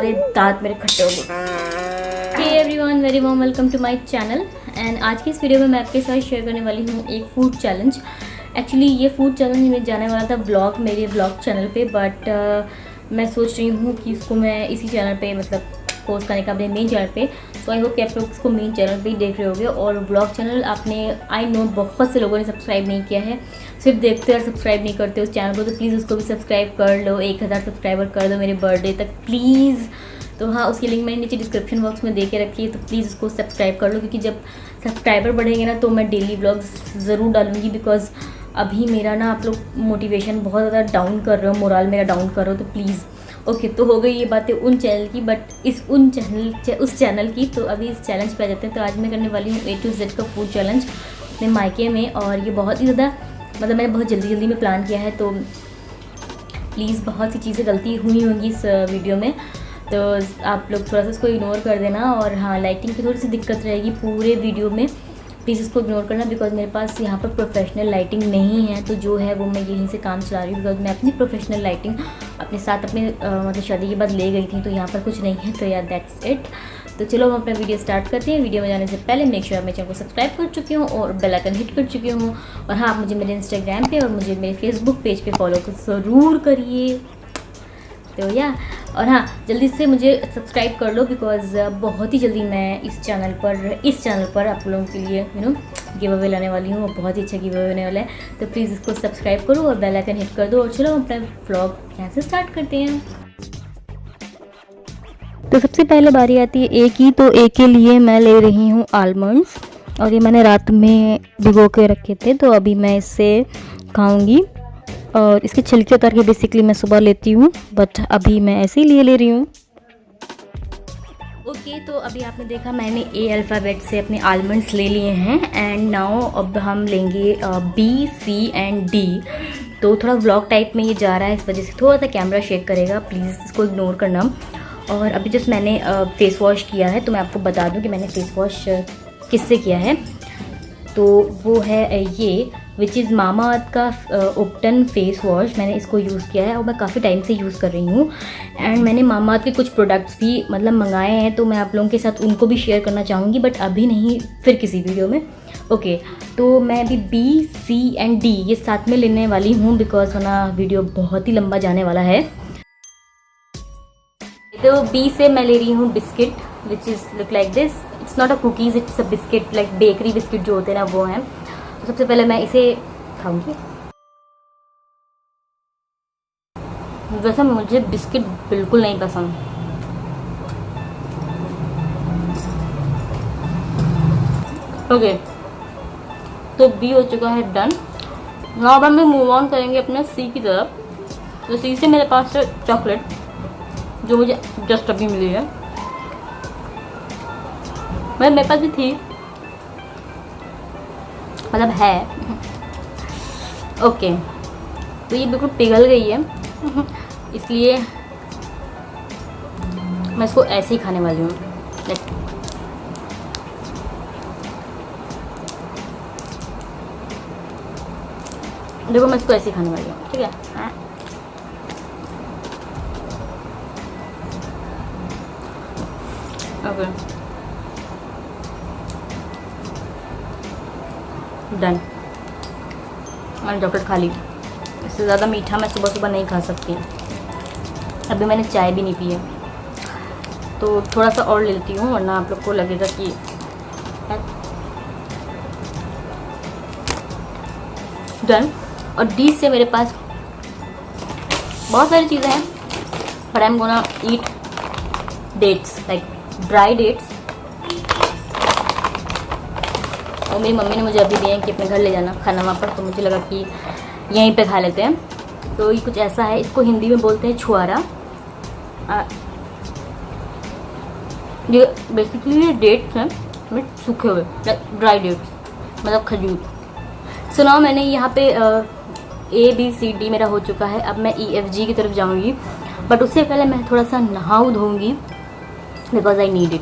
सारे दांत मेरे खट्टे हो गए। Hey everyone, very warm welcome to my channel. And आज की इस वीडियो में मैं आपके साथ शेयर करने वाली हूँ एक फूड चैलेंज। एक्चुअली ये फूड चैलेंज में जाने वाला था ब्लॉग, मेरे ब्लॉग चैनल पे, बट मैं सोच रही हूँ कि इसको मैं इसी चैनल पे मतलब पोस्ट करने का, अपने मेन चैनल पे। सो आई होप कि आप लोग इसको मेन चैनल पे ही देख रहे होगे। और ब्लॉग चैनल आपने, आई नो बहुत से लोगों ने सब्सक्राइब नहीं किया है, सिर्फ देखते और सब्सक्राइब नहीं करते उस चैनल को, तो प्लीज़ उसको भी सब्सक्राइब कर लो। 1000 सब्सक्राइबर कर दो मेरे बर्थडे तक प्लीज़। तो हाँ, उसकी लिंक मैंने नीचे डिस्क्रिप्शन बॉक्स में दे के रखी है, तो प्लीज़ उसको सब्सक्राइब कर लो, क्योंकि जब सब्सक्राइबर बढ़ेंगे ना तो मैं डेली ब्लॉग्स ज़रूर डालूंगी। बिकॉज अभी मेरा ना आप लोग मोटिवेशन बहुत ज़्यादा डाउन कर रहे हो, मोरल मेरा डाउन कर रहे हो, तो प्लीज़। ओके, तो हो गई ये बातें उन चैनल की, बट उस चैनल की। तो अभी इस चैलेंज पे आ जाते हैं। तो आज मैं करने वाली हूँ A to Z का फूड चैलेंज अपने मायके में, और ये बहुत ही ज़्यादा मतलब मैंने बहुत जल्दी में प्लान किया है, तो प्लीज़ बहुत सी चीज़ें गलती हुई होंगी इस वीडियो में, तो आप लोग थोड़ा सा इसको इग्नोर कर देना। और हाँ, लाइटिंग की थोड़ी सी दिक्कत रहेगी पूरे वीडियो में, प्लीज़ इसको इग्नोर करना, बिकॉज मेरे पास यहाँ पर प्रोफेशनल लाइटिंग नहीं है। तो जो है वो मैं यहीं से काम चला रही हूँ, बिकॉज मैं अपनी प्रोफेशनल लाइटिंग अपने साथ अपने मतलब शादी के बाद ले गई थी, तो यहाँ पर कुछ नहीं है। तो यार दैट्स इट। तो चलो हम अपना वीडियो स्टार्ट करते हैं। वीडियो में जाने से पहले मेक श्योर मेरे चैनल को सब्सक्राइब कर चुकी हूँ और बेल आइकन हिट कर चुकी हूँ। और हाँ, आप मुझे मेरे इंस्टाग्राम पे और मुझे मेरे फेसबुक पेज पे फॉलो ज़रूर करिए। तो या, और हाँ, जल्दी से मुझे सब्सक्राइब कर लो, बिकॉज बहुत ही जल्दी मैं इस चैनल पर आप लोगों के लिए गिव अवे लाने वाली हूँ। बहुत ही अच्छा गिव अवे होने वाला है, तो प्लीज़ इसको सब्सक्राइब करो और बेल आइकन हिट कर दो। और चलो हम अपना व्लॉग यहाँ से स्टार्ट करते हैं। तो सबसे पहले बारी आती है ए की। तो ए के लिए मैं ले रही हूँ आलमंड्स, और ये मैंने रात में भिगो के रखे थे, तो अभी मैं इससे खाऊंगी। और इसके छिलके उतार के बेसिकली मैं सुबह लेती हूँ, बट अभी मैं ऐसे ही ले रही हूँ। ओके, तो अभी आपने देखा मैंने ए अल्फ़ाबेट से अपने आलमंड्स ले लिए हैं। एंड नाउ अब हम लेंगे बी, सी एंड डी। तो थोड़ा व्लॉग टाइप में ये जा रहा है, इस वजह से थोड़ा सा कैमरा शेक करेगा, प्लीज़ इसको इग्नोर करना। और अभी जस्ट मैंने फेस वॉश किया है, तो मैं आपको बता दूं कि मैंने फेस वॉश किससे किया है। तो वो है ये, विच इज़ मामा अर्थ का ओपटन फेस वॉश। मैंने इसको यूज़ किया है और मैं काफ़ी टाइम से यूज़ कर रही हूँ। एंड मैंने मामा अर्थ के कुछ प्रोडक्ट्स भी मतलब मंगाए हैं, तो मैं आप लोगों के साथ उनको भी शेयर करना चाहूँगी, बट अभी नहीं, फिर किसी वीडियो में। ओके, तो मैं अभी बी, सी एंड डी ये साथ में लेने वाली हूँ, बिकॉज वरना वीडियो बहुत ही लंबा जाने वाला है। तो बी से मैं ले रही हूँ biscuit, which is look like this. It's not a cookies, it's a biscuit, like bakery biscuit जो होते हैं ना, वो हैं। तो सबसे पहले मैं इसे खाऊंगी। वैसे मुझे बिस्किट बिल्कुल नहीं पसंद। ओके, तो बी हो चुका है डन। नाउ अब हम मूव ऑन करेंगे अपने सी की तरफ। तो सी से मेरे पास है चॉकलेट, जो मुझे जस्ट अभी मिली है। मेरे पास भी थी, मतलब है। ओके, तो ये बिल्कुल पिघल गई है, इसलिए मैं इसको ऐसे ही खाने वाली हूँ। देखो, मैं इसको ऐसे ही खाने वाली हूँ, ठीक है। Okay, done. मैंने चॉकलेट खा ली। इससे ज़्यादा मीठा मैं सुबह नहीं खा सकती। अभी मैंने चाय भी नहीं पी है, तो थोड़ा सा और ले लेती हूँ, वरना आप लोग को लगेगा कि डन। और डी से मेरे पास बहुत सारी चीज़ें हैं, but I am gonna eat dates, like dry dates. और मेरी मम्मी ने मुझे अभी दिए हैं कि अपने घर ले जाना खाना वहाँ पर, तो मुझे लगा कि यहीं पे खा लेते हैं। तो ये कुछ ऐसा है, इसको हिंदी में बोलते हैं छुआरा। ये बेसिकली ये डेट्स हैं, सूखे हुए ड्राई डेट्स, मतलब खजूर। सुनाओ, मैंने यहाँ पे A B C D मेरा हो चुका है। अब मैं E F G की तरफ जाऊँगी, बट उससे पहले मैं थोड़ा सा नहाऊँ धोऊँगी, because I need it.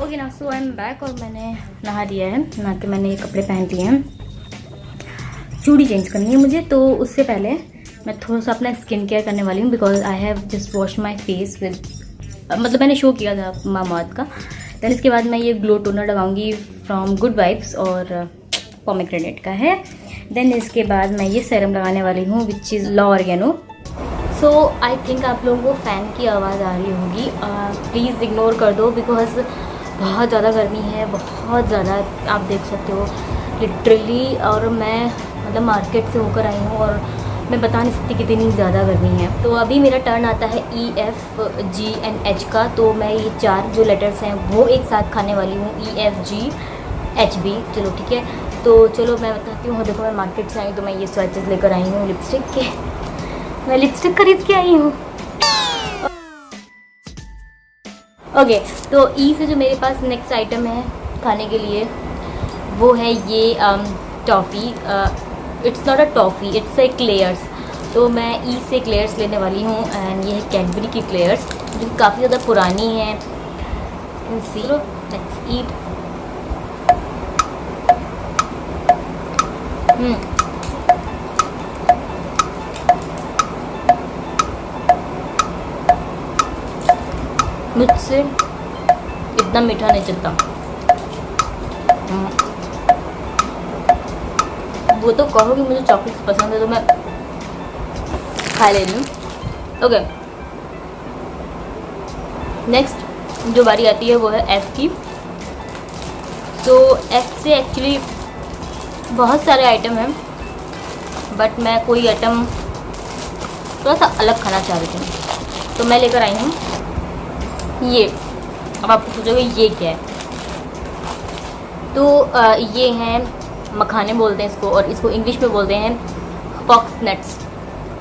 Okay ना, सो आई एम बैक। और मैंने नहा दिया है, नहा के मैंने ये कपड़े पहन लिए हैं। चूड़ी चेंज करनी है मुझे, तो उससे पहले मैं थोड़ा सा अपना स्किन केयर करने वाली हूँ, because I have just wash my face with मतलब मैंने शो किया था मामाअर्थ का। देन इसके बाद मैं ये ग्लो टोनर लगाऊंगी फ्रॉम गुड वाइब्स और पोमेग्रेनेट का है। देन इसके बाद मैं ये सेरम लगाने वाली हूँ which is लॉरिगेनो। So I think आप लोगों को फ़ैन की आवाज़ आ रही होगी, प्लीज़ इग्नोर कर दो बिकॉज बहुत ज़्यादा गर्मी है, बहुत ज़्यादा, आप देख सकते हो लिटरली। और मैं मतलब मार्केट से होकर आई हूँ और मैं बता नहीं सकती कितनी ज़्यादा गर्मी है। तो अभी मेरा टर्न आता है EFGH का, तो मैं ये 4 जो लेटर्स हैं वो एक साथ खाने वाली हूँ, EFGHB। चलो ठीक है, तो चलो मैं बताती हूँ। देखो मैं मार्केट से आई तो मैं ये स्वैचेस लेकर आई हूँ लिपस्टिक के, मैं लिपस्टिक खरीद के आई हूँ। ओके, तो ई से जो मेरे पास नेक्स्ट आइटम है खाने के लिए वो है ये toffee. It's not a toffee, it's a क्लेयर्स। तो मैं ई से क्लेयर्स लेने वाली हूँ एंड ये है कैडबरी की क्लेयर्स जो काफ़ी ज़्यादा पुरानी है। Let's eat. मुझसे इतना मीठा नहीं चलता। वो तो कहो कि मुझे चॉकलेट्स पसंद है तो मैं खा ले रही हूँ। ओके, नेक्स्ट जो बारी आती है वो है एफ की। तो एफ से एक्चुअली बहुत सारे आइटम हैं बट मैं कोई आइटम थोड़ा सा अलग खाना चाह रही थी, तो मैं लेकर आई हूँ ये। अब आप सोचोगे ये क्या है, तो ये हैं मखाने बोलते हैं इसको, और इसको इंग्लिश में बोलते हैं फॉक्स नट्स।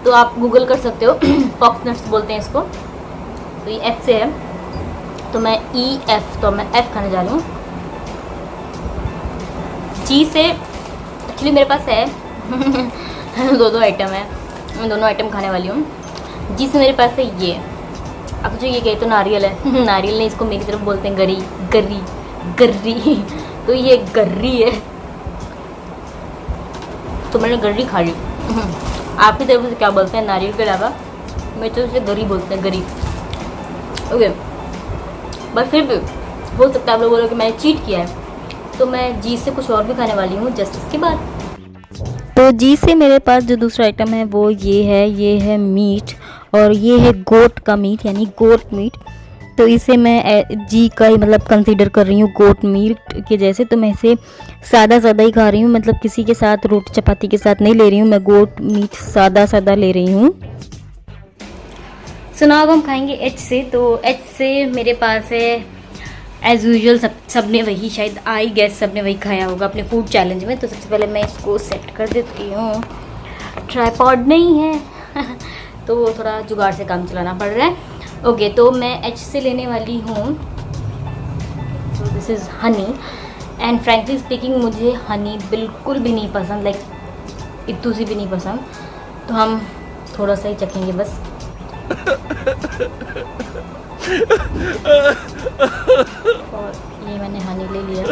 तो आप गूगल कर सकते हो फॉक्स नट्स बोलते हैं इसको। तो ये एफ से है, तो मैं EF, तो मैं F खाने जा रही हूँ। जी से एक्चुअली मेरे पास है दो आइटम है, मैं दोनों आइटम खाने वाली हूँ। जी से मेरे पास है ये, अब जो ये कहे तो नारियल है नारियल नहीं, इसको मेरी तरफ बोलते हैं गरी गरी गर्री तो ये गर्री है, तो मैंने गर्री खा ली। आपकी तरफ से क्या बोलते हैं नारियल के अलावा? मेरी तरफ से गरी बोलते हैं, गरी। ओके, बट फिर भी हो सकता है आप लोग बोलो कि मैंने चीट किया है, तो मैं जी से कुछ और भी खाने वाली हूँ जस्ट इसके बाद। तो जी से मेरे पास जो दूसरा आइटम है वो ये है मीट, और ये है गोट का मीट यानी गोट मीट। तो इसे मैं जी का ही मतलब कंसीडर कर रही हूँ गोट मीट के जैसे, तो मैं इसे सादा ही खा रही हूँ, मतलब किसी के साथ रोटी चपाती के साथ नहीं ले रही हूँ, मैं गोट मीट सादा ले रही हूँ। सो नाउ अब हम खाएंगे एच से। तो एच से मेरे पास है एज़ यूजुअल सबने वही, शायद आई गेस सबने वही खाया होगा अपने फूड चैलेंज में। तो सबसे पहले मैं इसको सेट कर देती हूँ, ट्राइपॉड नहीं है तो थोड़ा जुगाड़ से काम चलाना पड़ रहा है। ओके, तो मैं एच से लेने वाली हूँ, तो this is Honey. And frankly speaking मुझे हनी बिल्कुल भी नहीं पसंद, लाइक इतू सी भी नहीं पसंद, तो हम थोड़ा सा ही चखेंगे बस। और ये मैंने हनी ले लिया।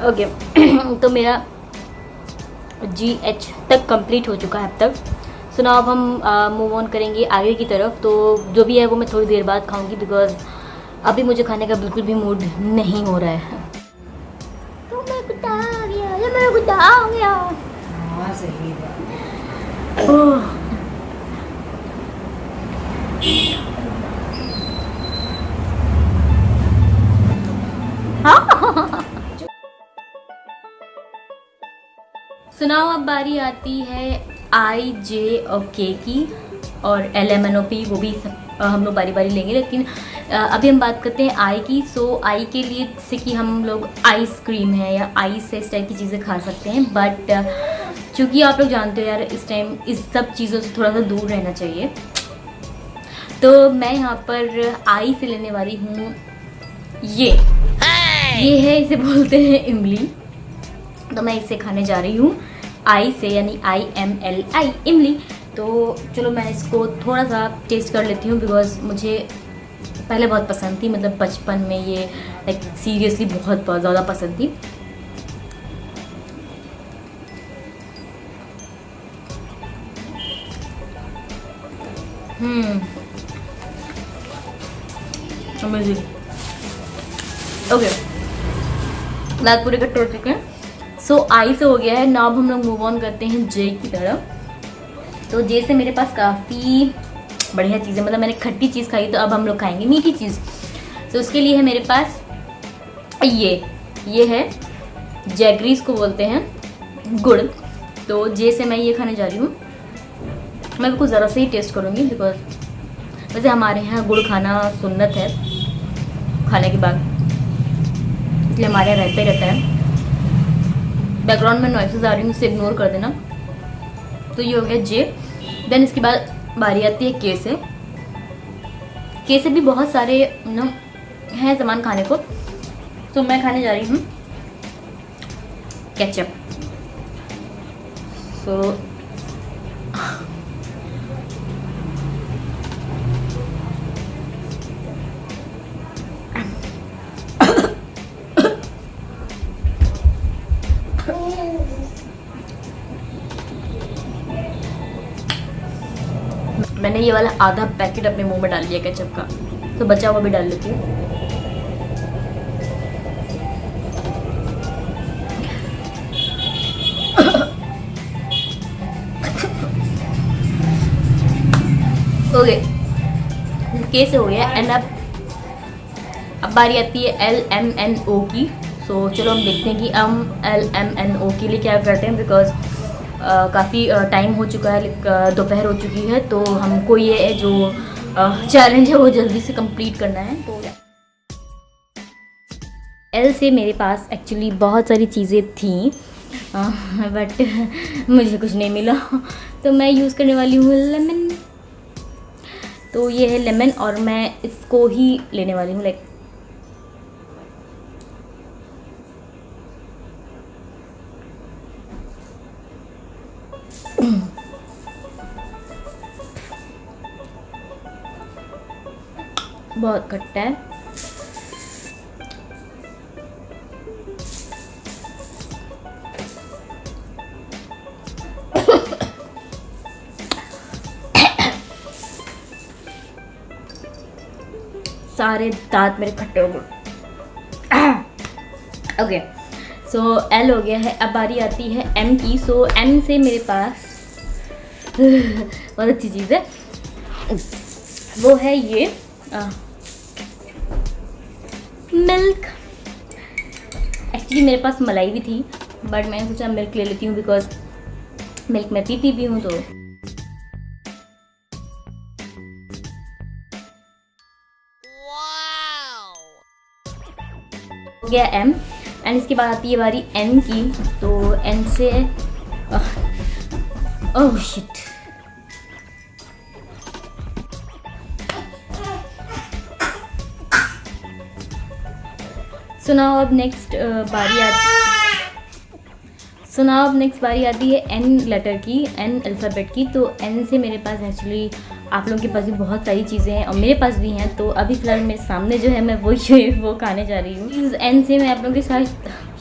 ओके तो मेरा GH तक कंप्लीट हो चुका है अब तक। सो नाउ अब हम मूव ऑन करेंगे आगे की तरफ। तो जो भी है वो मैं थोड़ी देर बाद खाऊंगी बिकॉज अभी मुझे खाने का बिल्कुल भी मूड नहीं हो रहा है। तो मैं कुत्ता आ गया, ये मेरा कुत्ता आ गया। हाँ सही बात। सुनाओ, अब बारी आती है IJK की और LMNOP, वो भी हम लोग बारी लेंगे, लेकिन अभी हम बात करते हैं आई की। सो आई के लिए जैसे कि हम लोग आइसक्रीम है या आइस है, इस टाइप की चीज़ें खा सकते हैं, बट चूँकि आप लोग जानते हो यार इस टाइम इस सब चीज़ों से थोड़ा सा दूर रहना चाहिए, तो मैं यहाँ पर आई से लेने वाली हूँ ये है, इसे बोलते हैं इमली। तो मैं इसे खाने जा रही हूँ आई से, यानी IMLI इमली। तो चलो मैं इसको थोड़ा सा टेस्ट कर लेती हूँ बिकॉज मुझे पहले बहुत पसंद थी, मतलब बचपन में ये लाइक सीरियसली बहुत बहुत ज़्यादा पसंद थी। अमेजिंग। ओके, दाल पूरे कट हो चुके हैं। सो आई से हो गया है। नाउ हम लोग मूव ऑन करते हैं जे की तरफ। तो जे से मेरे पास काफ़ी बढ़िया चीज़ है, मतलब मैंने खट्टी चीज़ खाई, तो अब हम लोग खाएंगे मीठी चीज़। तो उसके लिए है मेरे पास ये है जैगरीज को बोलते हैं गुड़। तो जे से मैं ये खाने जा रही हूँ। मैं बिल्कुल ज़रा से ही टेस्ट करूँगी, बिकॉज वैसे हमारे यहाँ गुड़ खाना सुन्नत है खाने के बाद, इसलिए हमारे यहाँ रहता ही रहता है। बैकग्राउंड में नॉइसेस आ रही हैं, उससे इग्नोर कर देना। तो ये हो गया जे। देन इसके बाद बारी आती है के से। के से भी बहुत सारे हैं सामान खाने को। तो मैं खाने जा रही हूँ केचप। सो मैंने ये वाला आधा पैकेट अपने मुंह में डाल लिया केचप का, तो बचा हुआ भी डाल लेती हूँ। ओके, के से हो गया। एंड अब बारी आती है LMNO की। सो चलो हम देखते हैं कि हम LMNO के लिए क्या करते हैं, बिकॉज काफ़ी टाइम हो चुका है, दोपहर हो चुकी है। तो हमको ये जो चैलेंज है वो जल्दी से कंप्लीट करना है। तो एल से मेरे पास एक्चुअली बहुत सारी चीज़ें थी, बट मुझे कुछ नहीं मिला, तो मैं यूज़ करने वाली हूँ लेमन। तो ये है लेमन और मैं इसको ही लेने वाली हूँ। लाइक बहुत खट्टा है। सारे दांत मेरे खट्टे हो गए। ओके, सो एल हो गया है। अब बारी आती है एम की। सो एम से मेरे पास बहुत अच्छी चीज़ है, वो है ये मिल्क। एक्चुअली मेरे पास मलाई भी थी, बट मैंने सोचा मिल्क ले लेती हूँ, बिकॉज मिल्क मैं पीती भी हूँ। तो हो गया एम। एंड इसके बाद आती है बारी एन की। तो एन से ओह शिट, सुनाओ अब नेक्स्ट बारी आती है एन लेटर की, एन अल्फ़ाबेट की। तो एन से मेरे पास एक्चुअली आप लोगों के पास भी बहुत सारी चीज़ें हैं और मेरे पास भी हैं। तो अभी फ़िलहाल मेरे सामने जो है मैं वो खाने जा रही हूँ। एन से मैं आप लोगों के साथ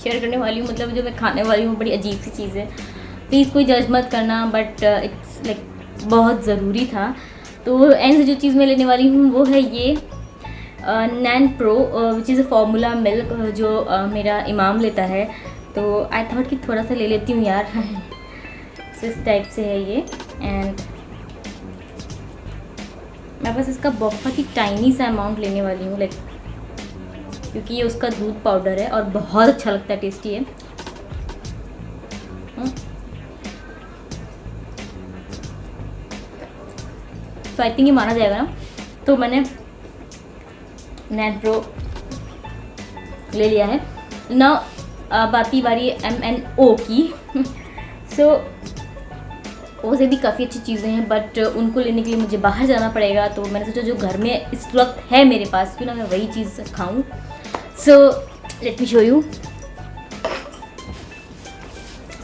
शेयर करने वाली हूँ, मतलब जो मैं खाने वाली हूँ बड़ी अजीब सी चीज़ है, प्लीज़ कोई जज मत करना, बट इट्स लाइक बहुत ज़रूरी था। तो एन से जो चीज़ मैं लेने वाली हूँ वो है ये Nan Pro, which is a formula milk, जो मेरा इमाम लेता है। तो आई थॉट कि थोड़ा सा ले लेती हूँ यार। इस टाइप से है ये। एंड मैं बस इसका बहुत ही टाइनी सा अमाउंट लेने वाली हूँ, लाइक क्योंकि ये उसका दूध पाउडर है और बहुत अच्छा लगता है, टेस्टी है। तो आई थिंक ये माना जाएगा ना। तो मैंने नैन प्रो ले लिया है ना। अब आती बारी MNO की। सो वो से भी काफ़ी अच्छी चीज़ें हैं, बट उनको लेने के लिए मुझे बाहर जाना पड़ेगा। तो मैंने सोचा जो घर में इस वक्त है मेरे पास, क्यों ना मैं वही चीज़ खाऊं। So let me show you.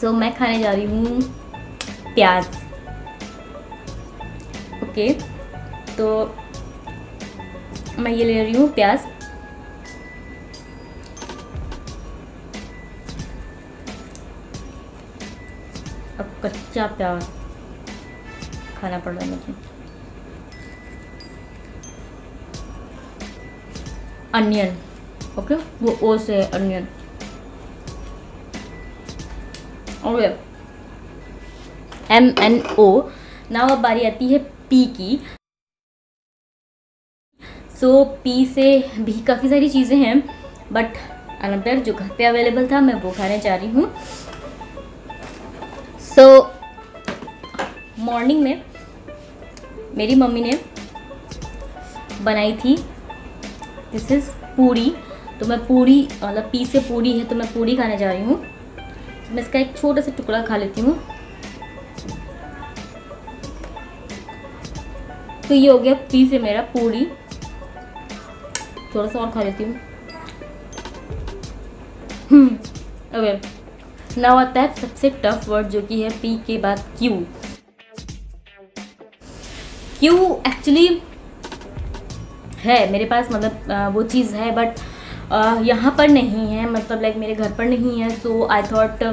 So मैं खाने जा रही हूँ प्याज। ओके, तो मैं ये ले रही हूँ प्याज। अब कच्चा प्याज खाना पड़ रहा है मुझे। अनियन, ओके, वो ओ से अनियन। Okay, MNO। नाउ अब बारी आती है पी की। सो पी से भी काफ़ी सारी चीज़ें हैं, बट अनदर जो घर पे अवेलेबल था मैं वो खाने जा रही हूँ। सो मॉर्निंग में मेरी मम्मी ने बनाई थी, दिस इज़ पूरी। तो मैं पूरी, मतलब पी से पूरी है तो मैं पूरी खाने जा रही हूँ। तो मैं इसका एक छोटा सा टुकड़ा खा लेती हूँ। तो ये हो गया पी से मेरा पूरी। थोड़ा सा और खा लेती हूँ। ओके, नाउ आता है सबसे टफ वर्ड जो कि है पी के बाद क्यू। क्यू एक्चुअली है मेरे पास, मतलब वो चीज़ है, बट यहाँ पर नहीं है, मतलब लाइक मेरे घर पर नहीं है। सो आई थॉट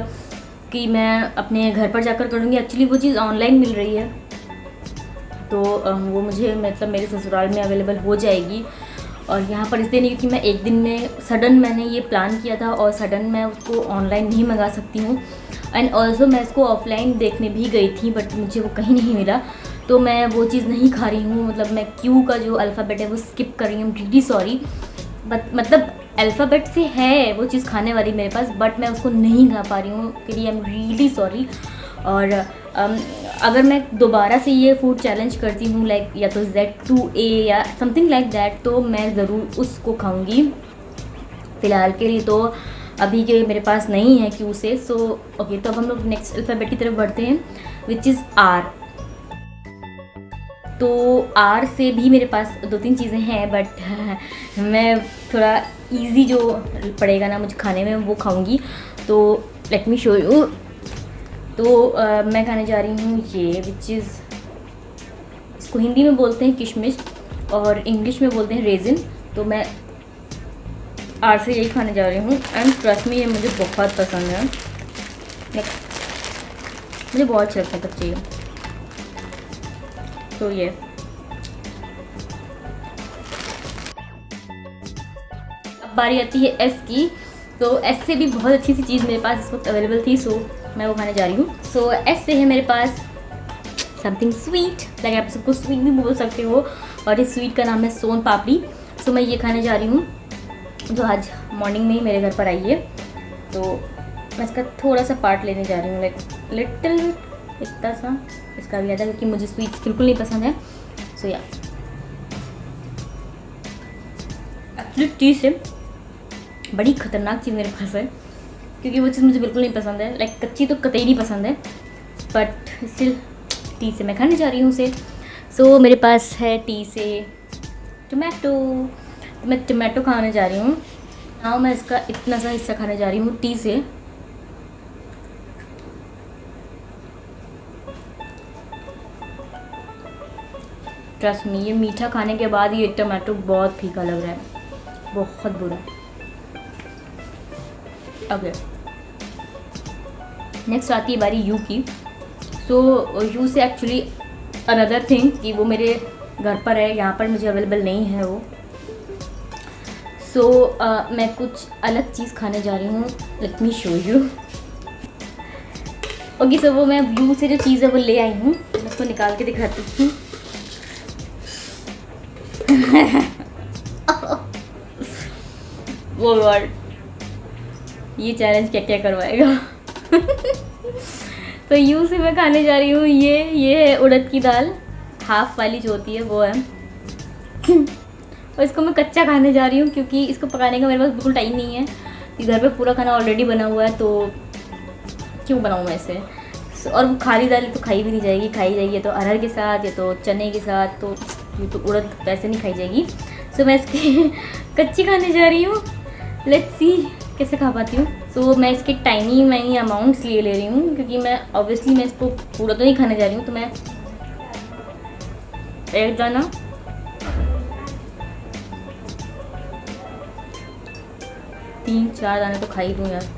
कि मैं अपने घर पर जाकर करूँगी। एक्चुअली वो चीज़ ऑनलाइन मिल रही है, तो वो मुझे मतलब मेरे ससुराल में अवेलेबल हो जाएगी। और यहाँ पर इसलिए नहीं, क्योंकि मैं एक दिन में सडन मैंने ये प्लान किया था और सडन मैं उसको ऑनलाइन नहीं मंगा सकती हूँ। एंड ऑल्सो मैं इसको ऑफलाइन देखने भी गई थी, बट मुझे वो कहीं नहीं मिला, तो मैं वो चीज़ नहीं खा रही हूँ। मतलब मैं क्यू का जो अल्फ़ाबेट है वो स्किप कर रही हूँ। रियली सॉरी, बट मतलब अल्फ़ाबेट से है वो चीज़ खाने वाली मेरे पास, बट मैं उसको नहीं खा पा रही हूँ। के लिए आई एम रियली सॉरी। और अगर मैं दोबारा से ये फूड चैलेंज करती हूँ, लाइक या तो Z2A या समथिंग लाइक दैट, तो मैं ज़रूर उसको खाऊंगी। फ़िलहाल के लिए तो अभी के मेरे पास नहीं है क्यू से। सो ओके, तो अब हम लोग नेक्स्ट अल्फ़ाबेट की तरफ बढ़ते हैं, विच इज़ R। तो R से भी मेरे पास 2-3 चीज़ें हैं, बट मैं थोड़ा इजी जो पड़ेगा ना मुझे खाने में वो खाऊंगी। तो लेट मी शो यू। तो मैं खाने जा रही हूँ ये, विच इज़, इसको हिंदी में बोलते हैं किशमिश और इंग्लिश में बोलते हैं रेजिन। तो मैं आर से यही खाने जा रही हूँ। एंड ट्रस्ट में ये मुझे बहुत पसंद है। मुझे बहुत अच्छा लगता है कच्चे। तो ये अब बारी आती है एस की। तो एस से भी बहुत अच्छी सी चीज़ मेरे पास इस वक्त अवेलेबल थी, सो मैं वो खाने जा रही हूँ। सो एस से है मेरे पास समथिंग स्वीट, लाइक आप सबको स्वीट भी बोल सकते हो, और इस स्वीट का नाम है सोन पापड़ी। सो मैं ये खाने जा रही हूँ, जो आज मॉर्निंग में ही मेरे घर पर आई है। तो मैं इसका थोड़ा सा पार्ट लेने जा रही हूँ, लाइक लिटिल, इतना सा इसका भी आता है, क्योंकि मुझे स्वीट्स बिल्कुल नहीं पसंद है। सो या एक्चुअली चीज़ से बड़ी ख़तरनाक चीज़ मेरे पास है, क्योंकि वो चीज़ मुझे बिल्कुल नहीं पसंद है। लाइक कच्ची तो कतई नहीं पसंद है, बट स्टिल टी से मैं खाने जा रही हूँ उसे। सो मेरे पास है टी से टोमेटो, तो मैं टोमेटो खाने जा रही हूँ। नाउ मैं इसका इतना सा हिस्सा खाने जा रही हूँ टी से। ट्रस्ट मी, ये मीठा खाने के बाद ये टोमेटो बहुत फीका लग रहा है, बहुत बुरा। ओके, नेक्स्ट आती है बारी यू की। सो यू से एक्चुअली अनदर थिंग कि वो मेरे घर पर है, यहाँ पर मुझे अवेलेबल नहीं है वो। सो मैं कुछ अलग चीज़ खाने जा रही हूँ, let me show you. Okay, so वो मैं यू से जो चीज़ है वो ले आई हूँ, मैं उसको निकाल के दिखाती हूँ। वो गॉड, ये चैलेंज क्या क्या करवाएगा। तो यू से मैं खाने जा रही हूँ ये है उड़द की दाल, हाफ वाली जो होती है वो है। और इसको मैं कच्चा खाने जा रही हूँ, क्योंकि इसको पकाने का मेरे पास बिल्कुल टाइम नहीं है। घर पे पूरा खाना ऑलरेडी बना हुआ है, तो क्यों बनाऊँ मैं इसे। और वो खाली दाल तो खाई भी नहीं जाएगी, खाई जाएगी तो अरहर के साथ या तो चने के साथ, तो ये तो उड़द वैसे नहीं खाई जाएगी। सो मैं इसके कच्ची खाने जा रही हूँ, लेट्स सी कैसे खा पाती हूँ। सो मैं इसके टाइनी अमाउंट्स ले रही हूँ, क्योंकि मैं ऑब्वियसली मैं इसको पूरा तो नहीं खाने जा रही हूँ। तो मैं एक दाना 3-4 दाने तो खा ही दूँ यार।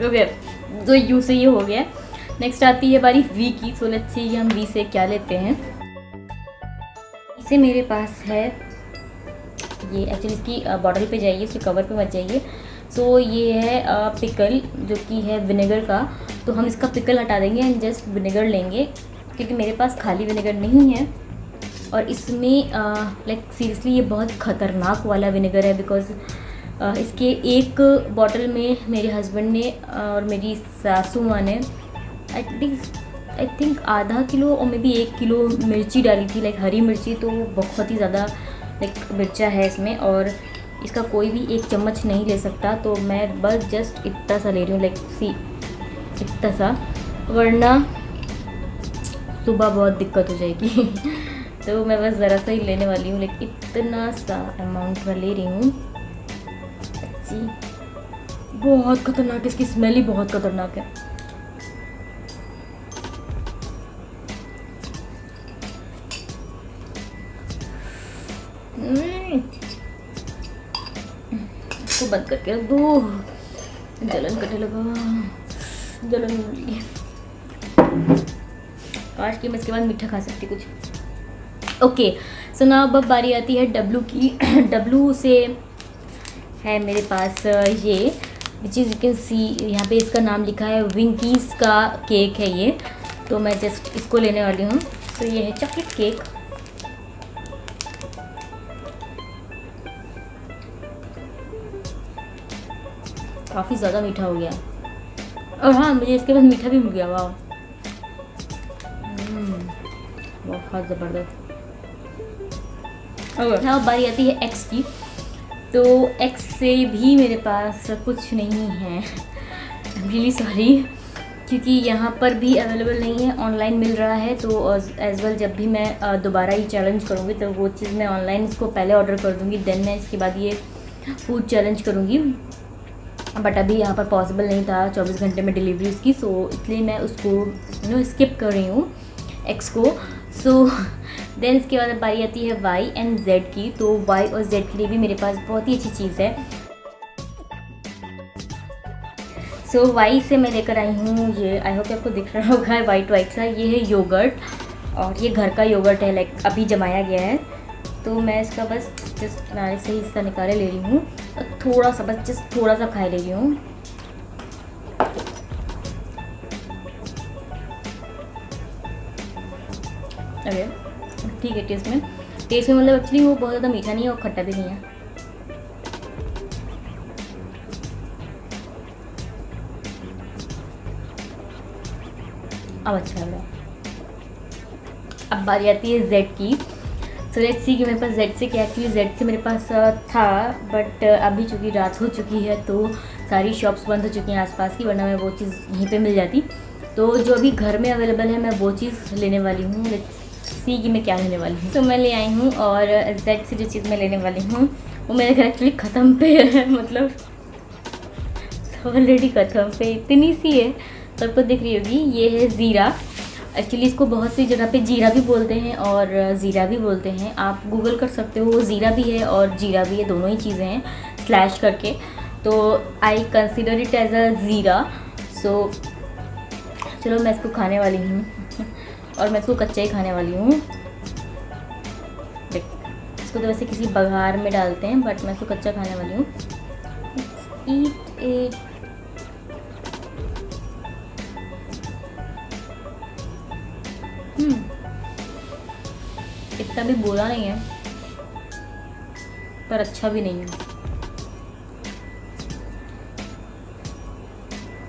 ओके, तो यू से ये हो गया। नेक्स्ट आती है बारी वी की। सो लेट्स सी हम वी से क्या लेते हैं। इसे मेरे पास है ये, एक्चुअली इसकी बॉटल पे जाइए, इसके कवर पे मत जाइए। सो ये है पिकल, जो कि है विनेगर का। तो हम इसका पिकल हटा देंगे एंड जस्ट विनेगर लेंगे, क्योंकि मेरे पास खाली विनेगर नहीं है। और इसमें लाइक सीरियसली ये बहुत ख़तरनाक वाला विनेगर है, बिकॉज इसके एक बॉटल में मेरे हस्बैंड ने और मेरी सासू माँ ने एटलीस्ट आई थिंक आधा किलो और मे बी 1 किलो मिर्ची डाली थी, लाइक हरी मिर्ची। तो बहुत ही ज़्यादा लाइक मिर्चा है इसमें, और इसका कोई भी 1 चम्मच नहीं ले सकता। तो मैं बस जस्ट इतना सा ले रही हूँ, लाइक सी इतना सा, वरना सुबह बहुत दिक्कत हो जाएगी। तो मैं बस ज़रा सा ही लेने वाली हूँ, लाइक इतना सा अमाउंट में ले रही हूँ। बहुत खतरनाक, इसकी स्मेल ही बहुत खतरनाक है। इसको बंद करके रख दो, जलन करने लगा, जलन हो रही है। काश कि मैं इसके बाद मीठा खा सकती कुछ। ओके, सो ना अब बारी आती है डब्लू की। डब्लू से है मेरे पास ये, which is you can see यहाँ पे इसका नाम लिखा है, विंकीज़ का केक है ये। तो मैं जस्ट इसको लेने वाली हूँ। तो ये है चॉकलेट केक। काफ़ी ज़्यादा मीठा हो गया, और हाँ मुझे इसके बाद मीठा भी मिल गया। वाह, बहुत ज़बरदस्त। अब बारी आती है एक्स की। तो एक्स से भी मेरे पास कुछ नहीं है, आई एम रियली सॉरी, क्योंकि यहाँ पर भी अवेलेबल नहीं है, ऑनलाइन मिल रहा है। तो एज़ वेल जब भी मैं दोबारा ये चैलेंज करूँगी तो वो चीज़ मैं ऑनलाइन इसको पहले ऑर्डर कर दूँगी, देन मैं इसके बाद ये फूड चैलेंज करूँगी। बट अभी यहाँ पर पॉसिबल नहीं था 24 घंटे में डिलीवरी उसकी, सो इसलिए मैं उसको स्किप कर रही हूँ एक्स को। सो देन इसके बाद बारी आती है वाई एंड जेड की। तो वाई और जेड के लिए भी मेरे पास बहुत ही अच्छी चीज़ है। सो वाई से मैं लेकर आई हूँ ये, आई होप आपको दिख रहा होगा, वाइट वाइट सा। ये है योगर्ट, और ये घर का योगर्ट है, लाइक अभी जमाया गया है। तो मैं इसका बस जस्ट किनारे से ही हिस्सा निकाले ले रही हूँ, और थोड़ा सा बस जस्ट थोड़ा सा खाए ले रही हूँ। अरे ठीक है, टेस्ट में मतलब एक्चुअली वो बहुत ज़्यादा मीठा नहीं है और खट्टा भी नहीं है। अब अच्छा लग रहा है। अब बारी आती है जेड की। सो लेट्स सी कि मेरे पास जेड से क्या, एक्चुअली जेड से मेरे पास था, बट अभी चूँकि रात हो चुकी है तो सारी शॉप्स बंद हो चुकी हैं आसपास की, वरना मैं वो चीज़ यहीं पे मिल जाती। तो जो अभी घर में अवेलेबल है मैं वो चीज़ लेने वाली हूँ। लेट्स सी कि मैं क्या लेने वाली हूँ। तो मैं ले आई हूँ, और जेड से जो चीज़ मैं लेने वाली हूँ वो मेरे घर एक्चुअली ख़त्म पे है, मतलब ऑलरेडी ख़त्म पे, इतनी सी है। तो आपको दिख रही होगी, ये है ज़ीरा। एक्चुअली इसको बहुत सी जगह पे जीरा भी बोलते हैं और ज़ीरा भी बोलते हैं, आप गूगल कर सकते हो। ज़ीरा भी है और जीरा भी है, दोनों ही चीज़ें हैं स्लैश करके। तो I consider it as a zero. So चलो मैं इसको खाने वाली हूँ, और मैं इसको कच्चा ही खाने वाली हूँ। इसको तो वैसे किसी बघार में डालते हैं, बट मैं इसको कच्चा खाने वाली हूँ। Eat it. इतना भी बुरा नहीं है, पर अच्छा भी नहीं है।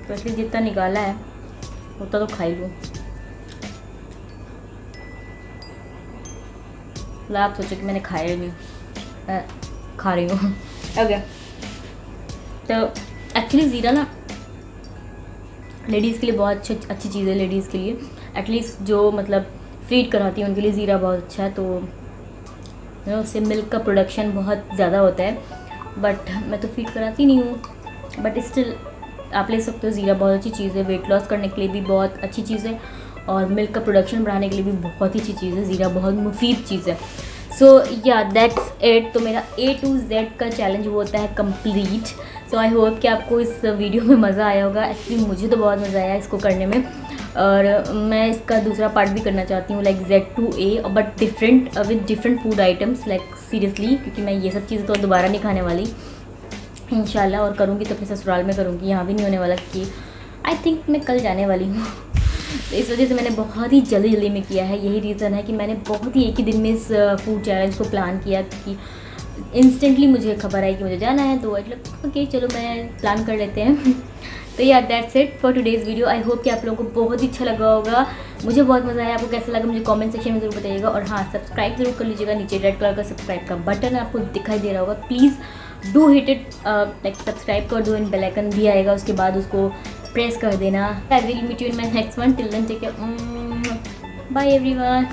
तो इसलिए जितना निकाला है उतना तो खा ही लूँ। आप सोचो कि मैंने खाया नहीं, खा रही हूँ। ओके, तो एक्चुअली ज़ीरा ना लेडीज़ के लिए बहुत अच्छी चीज़ है। लेडीज़ के लिए एटलीस्ट जो मतलब फीड कराती हैं उनके लिए ज़ीरा बहुत अच्छा है। तो उससे मिल्क का प्रोडक्शन बहुत ज़्यादा होता है, बट मैं तो फीड कराती नहीं हूँ, बट स्टिल आप ले सकते हो। ज़ीरा बहुत अच्छी चीज़ है, वेट लॉस करने के लिए भी बहुत अच्छी चीज़ है और मिल्क का प्रोडक्शन बढ़ाने के लिए भी बहुत ही अच्छी चीज़ है। ज़ीरा बहुत मुफीद चीज़ है। सो या दैट्स इट। तो मेरा A to Z का चैलेंज वो होता है कंप्लीट। सो आई होप कि आपको इस वीडियो में मज़ा आया होगा। एक्चुअली मुझे तो बहुत मज़ा आया इसको करने में और मैं इसका दूसरा पार्ट भी करना चाहती हूँ, like Z2A, but different with different food items, like seriously, क्योंकि मैं ये सब चीज़ें तो दोबारा नहीं खाने वाली इंशाल्लाह, और करूँगी तो अपने ससुराल में करूँगी, यहाँ भी नहीं होने वाला कि आई थिंक मैं कल जाने वाली हूँ। तो इस वजह से मैंने बहुत ही जल्दी में किया है। यही रीज़न है कि मैंने बहुत ही एक ही दिन में इस फूड चैलेंज को प्लान किया, क्योंकि इंस्टेंटली मुझे खबर आई कि मुझे जाना है, तो मतलब ओके चलो मैं प्लान कर लेते हैं। तो यार that's it for today's video. I hope कि आप लोगों को बहुत ही अच्छा लगा होगा। मुझे बहुत मज़ा आया। आपको कैसा लगा मुझे कमेंट सेक्शन में ज़रूर बताइएगा। और हाँ, सब्सक्राइब ज़रूर कर लीजिएगा। नीचे रेड कलर का सब्सक्राइब का बटन आपको दिखाई दे रहा होगा, please do hit it, like subscribe कर दो। इन बेल आइकन भी आएगा, उसके बाद उसको प्रेस कर देना। I will meet you in my next one. Till then take care, bye everyone.